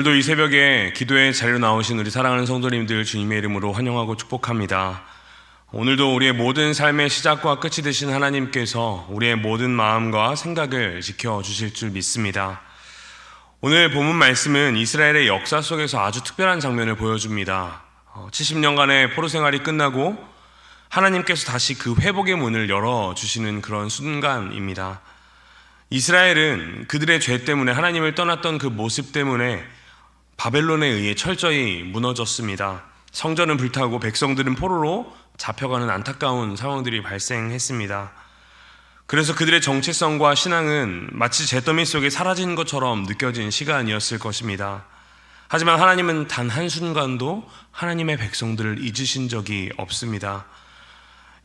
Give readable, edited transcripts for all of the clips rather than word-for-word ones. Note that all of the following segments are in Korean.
오늘도 이 새벽에 기도의 자리로 나오신 우리 사랑하는 성도님들 주님의 이름으로 환영하고 축복합니다. 오늘도 우리의 모든 삶의 시작과 끝이 되신 하나님께서 우리의 모든 마음과 생각을 지켜주실 줄 믿습니다. 오늘 본문 말씀은 이스라엘의 역사 속에서 아주 특별한 장면을 보여줍니다. 70년간의 포로 생활이 끝나고 하나님께서 다시 그 회복의 문을 열어주시는 그런 순간입니다. 이스라엘은 그들의 죄 때문에 하나님을 떠났던 그 모습 때문에 바벨론에 의해 철저히 무너졌습니다. 성전은 불타고 백성들은 포로로 잡혀가는 안타까운 상황들이 발생했습니다. 그래서 그들의 정체성과 신앙은 마치 잿더미 속에 사라진 것처럼 느껴진 시간이었을 것입니다. 하지만 하나님은 단 한순간도 하나님의 백성들을 잊으신 적이 없습니다.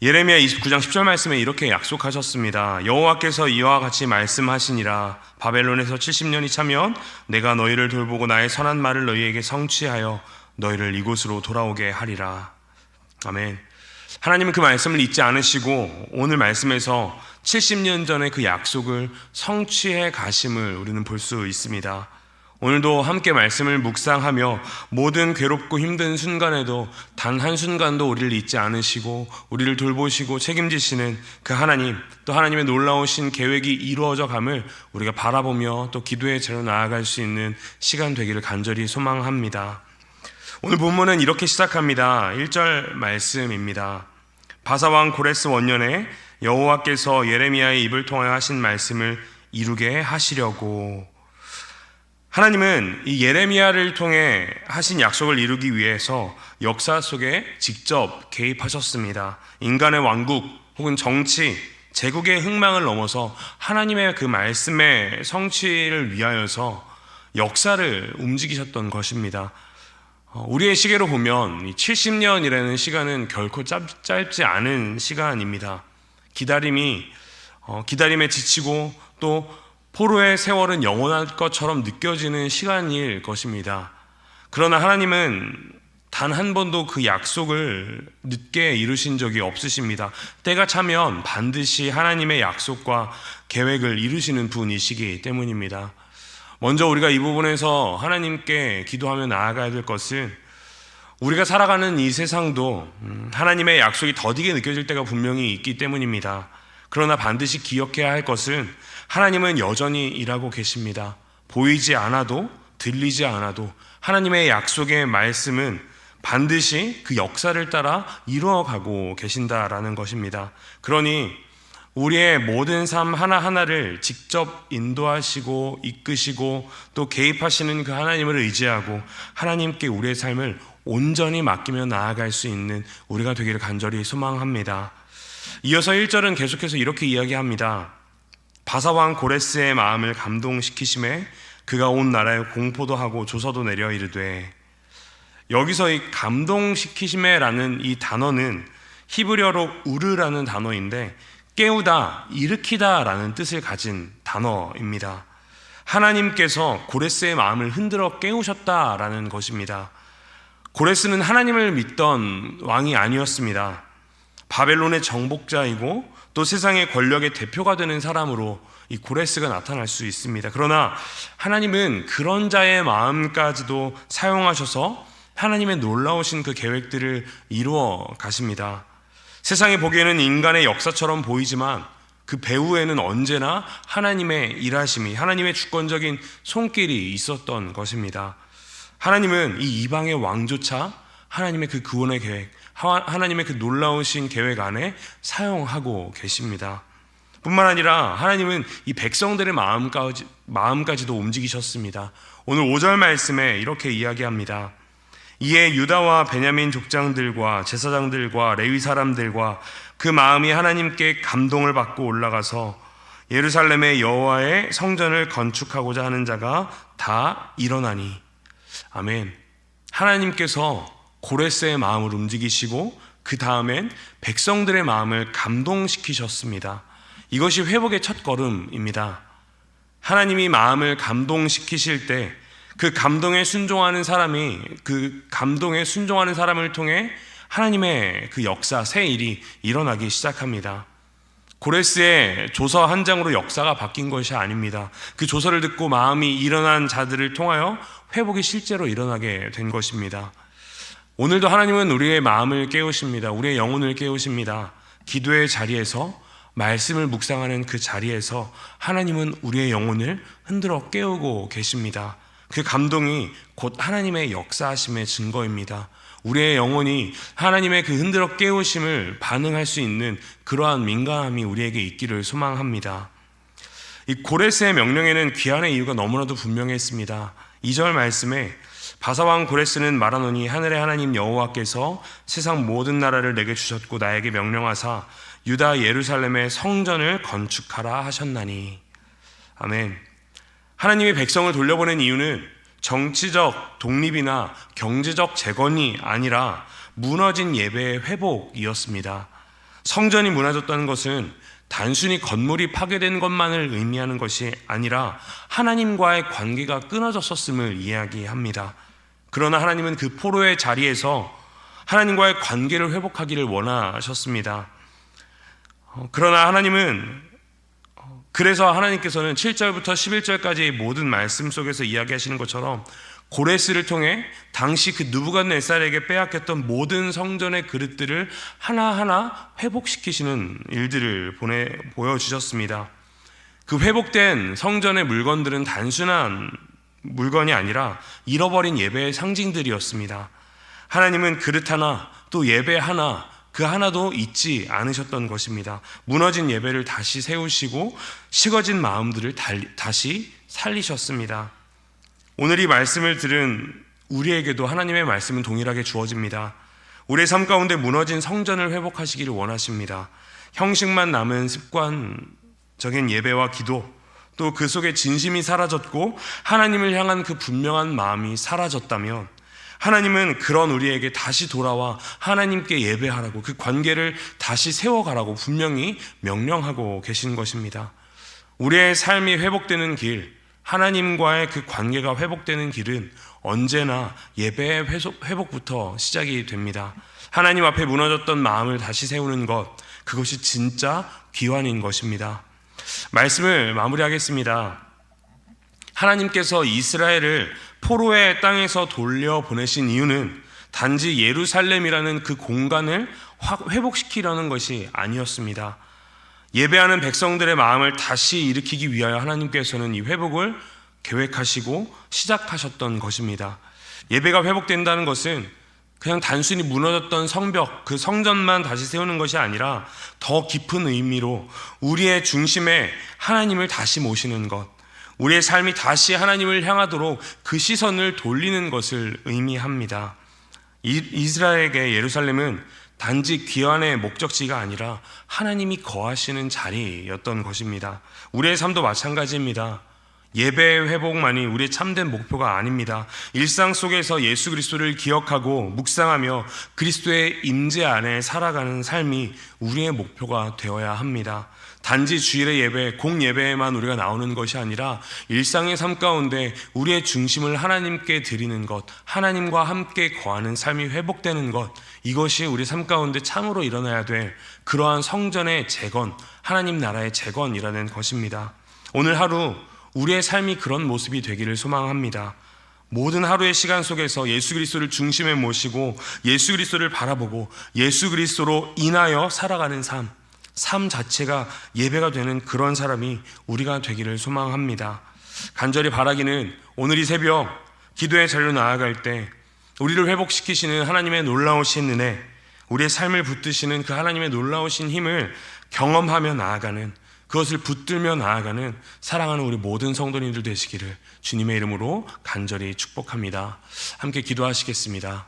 예레미야 29장 10절 말씀에 이렇게 약속하셨습니다. 여호와께서 이와 같이 말씀하시니라. 바벨론에서 70년이 차면 내가 너희를 돌보고 나의 선한 말을 너희에게 성취하여 너희를 이곳으로 돌아오게 하리라. 아멘. 하나님은 그 말씀을 잊지 않으시고 오늘 말씀에서 70년 전의 그 약속을 성취해 가심을 우리는 볼 수 있습니다. 오늘도 함께 말씀을 묵상하며 모든 괴롭고 힘든 순간에도 단 한순간도 우리를 잊지 않으시고 우리를 돌보시고 책임지시는 그 하나님, 또 하나님의 놀라우신 계획이 이루어져 감을 우리가 바라보며 또 기도의 자리로 나아갈 수 있는 시간 되기를 간절히 소망합니다. 오늘 본문은 이렇게 시작합니다. 1절 말씀입니다. 바사왕 고레스 원년에 여호와께서 예레미야의 입을 통하여 하신 말씀을 이루게 하시려고. 하나님은 이 예레미야를 통해 하신 약속을 이루기 위해서 역사 속에 직접 개입하셨습니다. 인간의 왕국 혹은 정치, 제국의 흥망을 넘어서 하나님의 그 말씀의 성취를 위하여서 역사를 움직이셨던 것입니다. 우리의 시계로 보면 70년이라는 시간은 결코 짧지 않은 시간입니다. 기다림에 지치고 또 포로의 세월은 영원할 것처럼 느껴지는 시간일 것입니다. 그러나 하나님은 단 한 번도 그 약속을 늦게 이루신 적이 없으십니다. 때가 차면 반드시 하나님의 약속과 계획을 이루시는 분이시기 때문입니다. 먼저 우리가 이 부분에서 하나님께 기도하며 나아가야 될 것은 우리가 살아가는 이 세상도 하나님의 약속이 더디게 느껴질 때가 분명히 있기 때문입니다. 그러나 반드시 기억해야 할 것은 하나님은 여전히 일하고 계십니다. 보이지 않아도 들리지 않아도 하나님의 약속의 말씀은 반드시 그 역사를 따라 이루어가고 계신다라는 것입니다. 그러니 우리의 모든 삶 하나하나를 직접 인도하시고 이끄시고 또 개입하시는 그 하나님을 의지하고 하나님께 우리의 삶을 온전히 맡기며 나아갈 수 있는 우리가 되기를 간절히 소망합니다. 이어서 1절은 계속해서 이렇게 이야기합니다. 바사왕 고레스의 마음을 감동시키심에 그가 온 나라에 공포도 하고 조서도 내려 이르되. 여기서 이 감동시키심에라는 이 단어는 히브리어로 우르라는 단어인데 깨우다, 일으키다 라는 뜻을 가진 단어입니다. 하나님께서 고레스의 마음을 흔들어 깨우셨다라는 것입니다. 고레스는 하나님을 믿던 왕이 아니었습니다. 바벨론의 정복자이고 또 세상의 권력의 대표가 되는 사람으로 이 고레스가 나타날 수 있습니다. 그러나 하나님은 그런 자의 마음까지도 사용하셔서 하나님의 놀라우신 그 계획들을 이루어 가십니다. 세상에 보기에는 인간의 역사처럼 보이지만 그 배후에는 언제나 하나님의 일하심이, 하나님의 주권적인 손길이 있었던 것입니다. 하나님은 이 이방의 왕조차 하나님의 그 구원의 계획, 하나님의 그 놀라우신 계획 안에 사용하고 계십니다. 뿐만 아니라 하나님은 이 백성들의 마음까지도 움직이셨습니다. 오늘 5절 말씀에 이렇게 이야기합니다. 이에 유다와 베냐민 족장들과 제사장들과 레위 사람들과 그 마음이 하나님께 감동을 받고 올라가서 예루살렘의 여호와의 성전을 건축하고자 하는 자가 다 일어나니. 아멘. 하나님께서 고레스의 마음을 움직이시고 그 다음엔 백성들의 마음을 감동시키셨습니다. 이것이 회복의 첫 걸음입니다. 하나님이 마음을 감동시키실 때 그 감동에 순종하는 사람이 그 감동에 순종하는 사람을 통해 하나님의 그 역사, 새 일이 일어나기 시작합니다. 고레스의 조서 한 장으로 역사가 바뀐 것이 아닙니다. 그 조서를 듣고 마음이 일어난 자들을 통하여 회복이 실제로 일어나게 된 것입니다. 오늘도 하나님은 우리의 마음을 깨우십니다. 우리의 영혼을 깨우십니다. 기도의 자리에서, 말씀을 묵상하는 그 자리에서 하나님은 우리의 영혼을 흔들어 깨우고 계십니다. 그 감동이 곧 하나님의 역사하심의 증거입니다. 우리의 영혼이 하나님의 그 흔들어 깨우심을 반응할 수 있는 그러한 민감함이 우리에게 있기를 소망합니다. 이 고레스의 명령에는 귀환의 이유가 너무나도 분명했습니다. 2절 말씀에 바사왕 고레스는 말하노니 하늘의 하나님 여호와께서 세상 모든 나라를 내게 주셨고 나에게 명령하사 유다 예루살렘의 성전을 건축하라 하셨나니. 아멘. 하나님의 백성을 돌려보낸 이유는 정치적 독립이나 경제적 재건이 아니라 무너진 예배의 회복이었습니다. 성전이 무너졌다는 것은 단순히 건물이 파괴된 것만을 의미하는 것이 아니라 하나님과의 관계가 끊어졌었음을 이야기합니다. 그러나 하나님은 그 포로의 자리에서 하나님과의 관계를 회복하기를 원하셨습니다. 그러나 그래서 하나님께서는 7절부터 11절까지의 모든 말씀 속에서 이야기하시는 것처럼 고레스를 통해 당시 그 느부갓네살에게 빼앗겼던 모든 성전의 그릇들을 하나하나 회복시키시는 일들을 보여주셨습니다. 그 회복된 성전의 물건들은 단순한 물건이 아니라 잃어버린 예배의 상징들이었습니다. 하나님은 그릇 하나, 또 예배 하나, 그 하나도 잊지 않으셨던 것입니다. 무너진 예배를 다시 세우시고 식어진 마음들을 다시 살리셨습니다. 오늘 이 말씀을 들은 우리에게도 하나님의 말씀은 동일하게 주어집니다. 우리의 삶 가운데 무너진 성전을 회복하시기를 원하십니다. 형식만 남은 습관적인 예배와 기도, 또 그 속에 진심이 사라졌고 하나님을 향한 그 분명한 마음이 사라졌다면 하나님은 그런 우리에게 다시 돌아와 하나님께 예배하라고, 그 관계를 다시 세워가라고 분명히 명령하고 계신 것입니다. 우리의 삶이 회복되는 길, 하나님과의 그 관계가 회복되는 길은 언제나 예배의 회복부터 시작이 됩니다. 하나님 앞에 무너졌던 마음을 다시 세우는 것, 그것이 진짜 귀환인 것입니다. 말씀을 마무리하겠습니다. 하나님께서 이스라엘을 포로의 땅에서 돌려보내신 이유는 단지 예루살렘이라는 그 공간을 회복시키려는 것이 아니었습니다. 예배하는 백성들의 마음을 다시 일으키기 위하여 하나님께서는 이 회복을 계획하시고 시작하셨던 것입니다. 예배가 회복된다는 것은 그냥 단순히 무너졌던 성벽, 그 성전만 다시 세우는 것이 아니라 더 깊은 의미로 우리의 중심에 하나님을 다시 모시는 것, 우리의 삶이 다시 하나님을 향하도록 그 시선을 돌리는 것을 의미합니다. 이스라엘에게 예루살렘은 단지 귀환의 목적지가 아니라 하나님이 거하시는 자리였던 것입니다. 우리의 삶도 마찬가지입니다. 예배의 회복만이 우리의 참된 목표가 아닙니다. 일상 속에서 예수 그리스도를 기억하고 묵상하며 그리스도의 임재 안에 살아가는 삶이 우리의 목표가 되어야 합니다. 단지 주일의 예배, 공예배에만 우리가 나오는 것이 아니라 일상의 삶 가운데 우리의 중심을 하나님께 드리는 것, 하나님과 함께 거하는 삶이 회복되는 것, 이것이 우리 삶 가운데 참으로 일어나야 될 그러한 성전의 재건, 하나님 나라의 재건이라는 것입니다. 오늘 하루 우리의 삶이 그런 모습이 되기를 소망합니다. 모든 하루의 시간 속에서 예수 그리스도를 중심에 모시고 예수 그리스도를 바라보고 예수 그리스도로 인하여 살아가는 삶 자체가 예배가 되는 그런 사람이 우리가 되기를 소망합니다. 간절히 바라기는 오늘 이 새벽 기도의 자리로 나아갈 때 우리를 회복시키시는 하나님의 놀라우신 은혜, 우리의 삶을 붙드시는 그 하나님의 놀라우신 힘을 경험하며 나아가는, 그것을 붙들며 나아가는 사랑하는 우리 모든 성도님들 되시기를 주님의 이름으로 간절히 축복합니다. 함께 기도하시겠습니다.